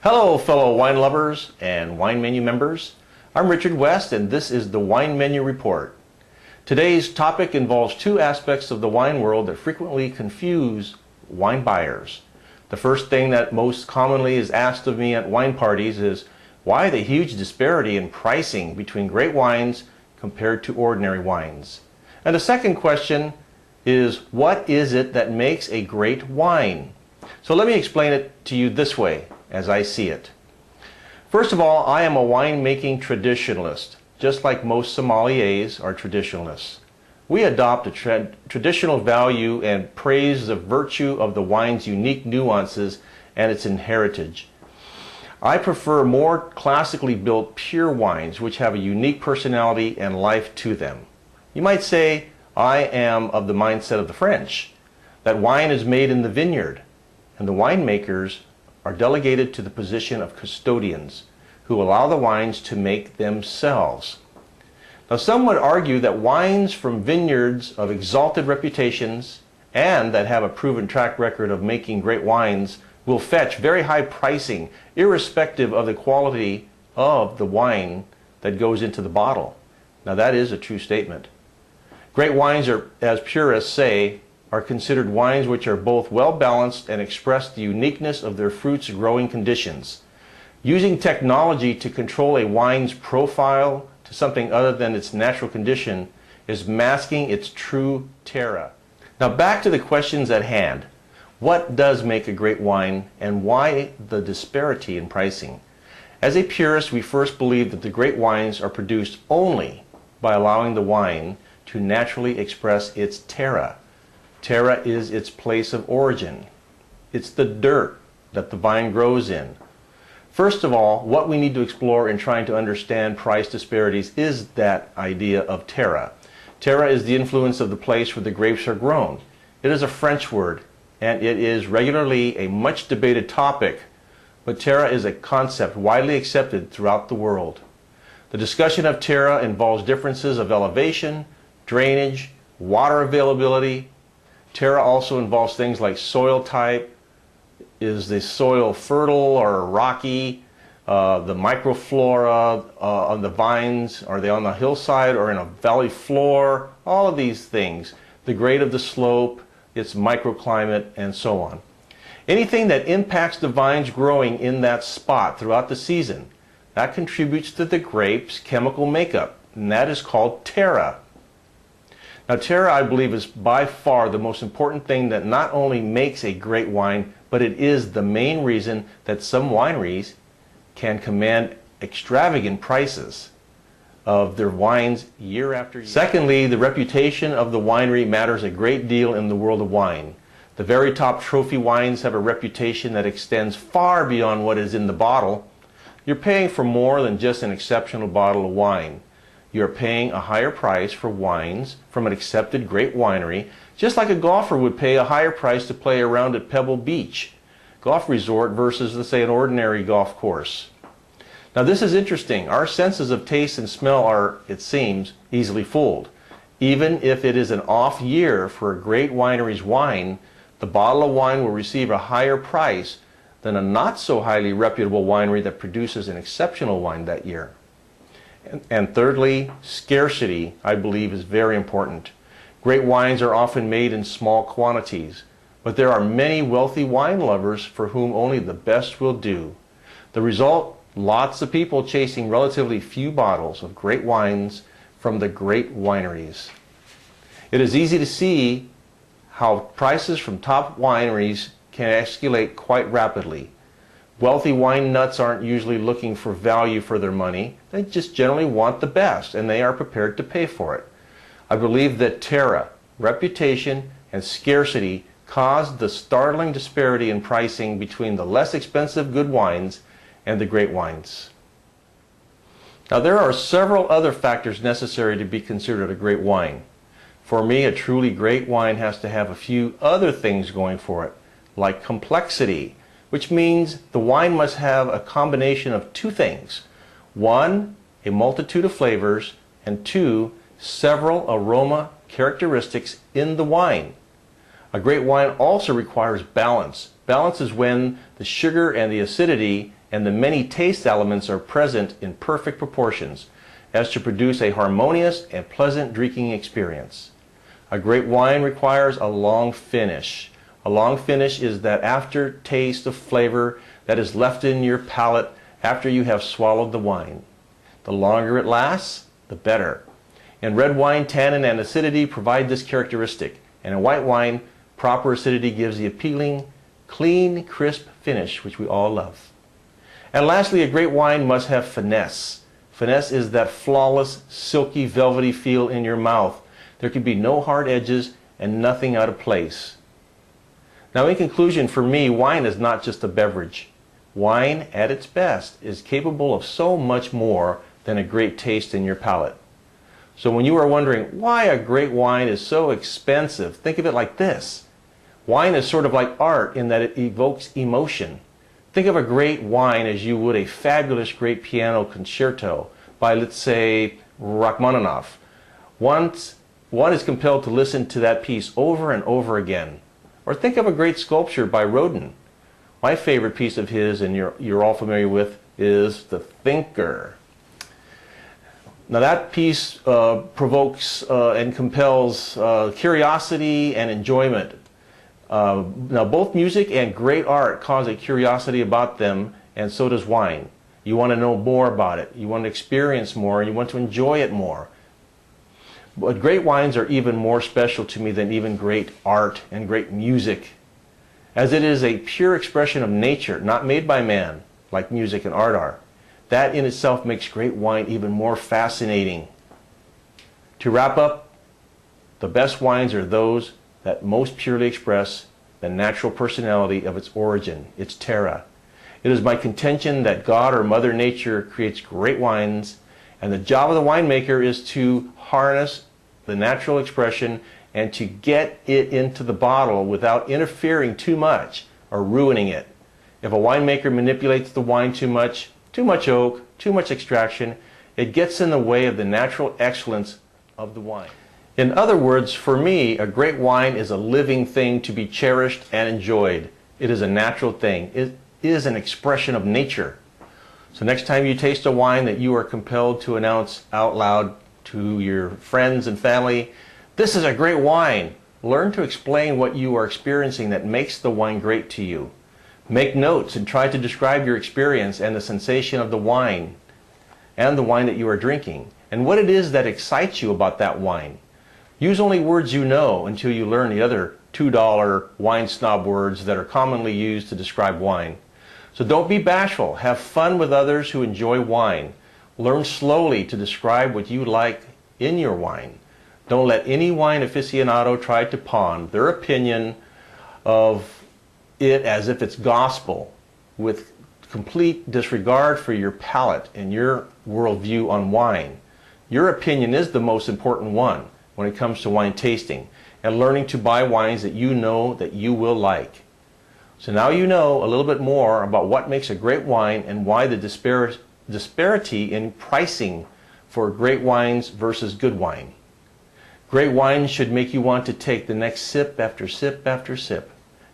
Hello fellow wine lovers and wine menu members. I'm Richard West and this is the Wine Menu Report. Today's topic involves two aspects of the wine world that frequently confuse wine buyers. The first thing that most commonly is asked of me at wine parties is why the huge disparity in pricing between great wines compared to ordinary wines. And the second question is what is it that makes a great wine? So let me explain it to you this way as I see it. First of all, I am a winemaking traditionalist, just like most sommeliers are traditionalists. We adopt a traditional value and praise the virtue of the wine's unique nuances and its heritage. I prefer more classically built pure wines which have a unique personality and life to them. You might say I am of the mindset of the French, that wine is made in the vineyard, and the winemakers are delegated to the position of custodians who allow the wines to make themselves. Now some would argue that wines from vineyards of exalted reputations and that have a proven track record of making great wines will fetch very high pricing irrespective of the quality of the wine that goes into the bottle. Now that is a true statement. Great wines are, as purists say, are considered wines which are both well balanced and express the uniqueness of their fruit's growing conditions. Using technology to control a wine's profile to something other than its natural condition is masking its true terra. Now back to the questions at hand. What does make a great wine and why the disparity in pricing? As a purist, we first believe that the great wines are produced only by allowing the wine to naturally express its terra. Terra is its place of origin. It's the dirt that the vine grows in. First of all, what we need to explore in trying to understand price disparities is that idea of terra. Terra is the influence of the place where the grapes are grown. It is a French word, and it is regularly a much debated topic, but terra is a concept widely accepted throughout the world. The discussion of terra involves differences of elevation, drainage, water availability. Terra also involves things like soil type. Is the soil fertile or rocky? The microflora on the vines, are they on the hillside or in a valley floor? All of these things. The grade of the slope, its microclimate, and so on. Anything that impacts the vines growing in that spot throughout the season, that contributes to the grape's chemical makeup, and that is called terra. Now terra, I believe, is by far the most important thing that not only makes a great wine, but it is the main reason that some wineries can command extravagant prices of their wines year after year. Secondly, the reputation of the winery matters a great deal in the world of wine. The very top trophy wines have a reputation that extends far beyond what is in the bottle. You're paying for more than just an exceptional bottle of wine. You're paying a higher price for wines from an accepted great winery, just like a golfer would pay a higher price to play around at Pebble Beach golf resort versus, let's say, an ordinary golf course. Now this is interesting. Our senses of taste and smell are, it seems, easily fooled. Even if it is an off year for a great winery's wine, the bottle of wine will receive a higher price than a not so highly reputable winery that produces an exceptional wine that year. And thirdly, scarcity, I believe, is very important. Great wines are often made in small quantities, but there are many wealthy wine lovers for whom only the best will do. The result, lots of people chasing relatively few bottles of great wines from the great wineries. It is easy to see how prices from top wineries can escalate quite rapidly. Wealthy wine nuts aren't usually looking for value for their money. They just generally want the best, and they are prepared to pay for it. I believe that terra, reputation, and scarcity caused the startling disparity in pricing between the less expensive good wines and the great wines. Now there are several other factors necessary to be considered a great wine. For me, a truly great wine has to have a few other things going for it, like complexity, which means the wine must have a combination of two things. One, a multitude of flavors, and two, several aroma characteristics in the wine. A great wine also requires balance. Balance is when the sugar and the acidity and the many taste elements are present in perfect proportions as to produce a harmonious and pleasant drinking experience. A great wine requires a long finish. A long finish is that aftertaste of flavor that is left in your palate after you have swallowed the wine. The longer it lasts, the better. In red wine, tannin and acidity provide this characteristic, and in white wine, proper acidity gives the appealing, clean, crisp finish which we all love. And lastly, a great wine must have finesse. Finesse is that flawless, silky, velvety feel in your mouth. There can be no hard edges and nothing out of place. Now, in conclusion, for me, wine is not just a beverage. Wine, at its best, is capable of so much more than a great taste in your palate. So when you are wondering why a great wine is so expensive, think of it like this. Wine is sort of like art in that it evokes emotion. Think of a great wine as you would a fabulous great piano concerto by, let's say, Rachmaninoff. One is compelled to listen to that piece over and over again. Or think of a great sculpture by Rodin. My favorite piece of his, and you're all familiar with, is The Thinker. Now that piece provokes and compels curiosity and enjoyment. Now both music and great art cause a curiosity about them, and so does wine. You want to know more about it, you want to experience more, and you want to enjoy it more. But great wines are even more special to me than even great art and great music, as it is a pure expression of nature, not made by man, like music and art are. That in itself makes great wine even more fascinating. To wrap up, the best wines are those that most purely express the natural personality of its origin, its terra. It is my contention that God or Mother Nature creates great wines, and the job of the winemaker is to harness the natural expression and to get it into the bottle without interfering too much or ruining it. If a winemaker manipulates the wine too much oak, too much extraction, it gets in the way of the natural excellence of the wine. In other words, for me, a great wine is a living thing to be cherished and enjoyed. It is a natural thing. It is an expression of nature. So next time you taste a wine that you are compelled to announce out loud to your friends and family, "This is a great wine," learn to explain what you are experiencing that makes the wine great to you. Make notes and try to describe your experience and the sensation of the wine and the wine that you are drinking and what it is that excites you about that wine. Use only words you know until you learn the other $2 wine snob words that are commonly used to describe wine. So don't be bashful. Have fun with others who enjoy wine. Learn slowly to describe what you like in your wine. Don't let any wine aficionado try to pawn their opinion of it as if it's gospel, with complete disregard for your palate and your worldview on wine. Your opinion is the most important one when it comes to wine tasting and learning to buy wines that you know that you will like. So now you know a little bit more about what makes a great wine and why the disparity in pricing for great wines versus good wine. Great wines should make you want to take the next sip after sip after sip.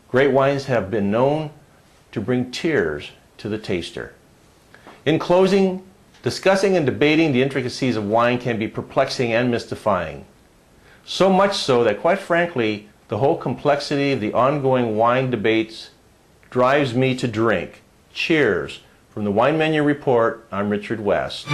Great wines have been known to bring tears to the taster. In closing, discussing and debating the intricacies of wine can be perplexing and mystifying. So much so that, quite frankly, the whole complexity of the ongoing wine debates drives me to drink. Cheers. From the Wine Menu Report, I'm Richard West.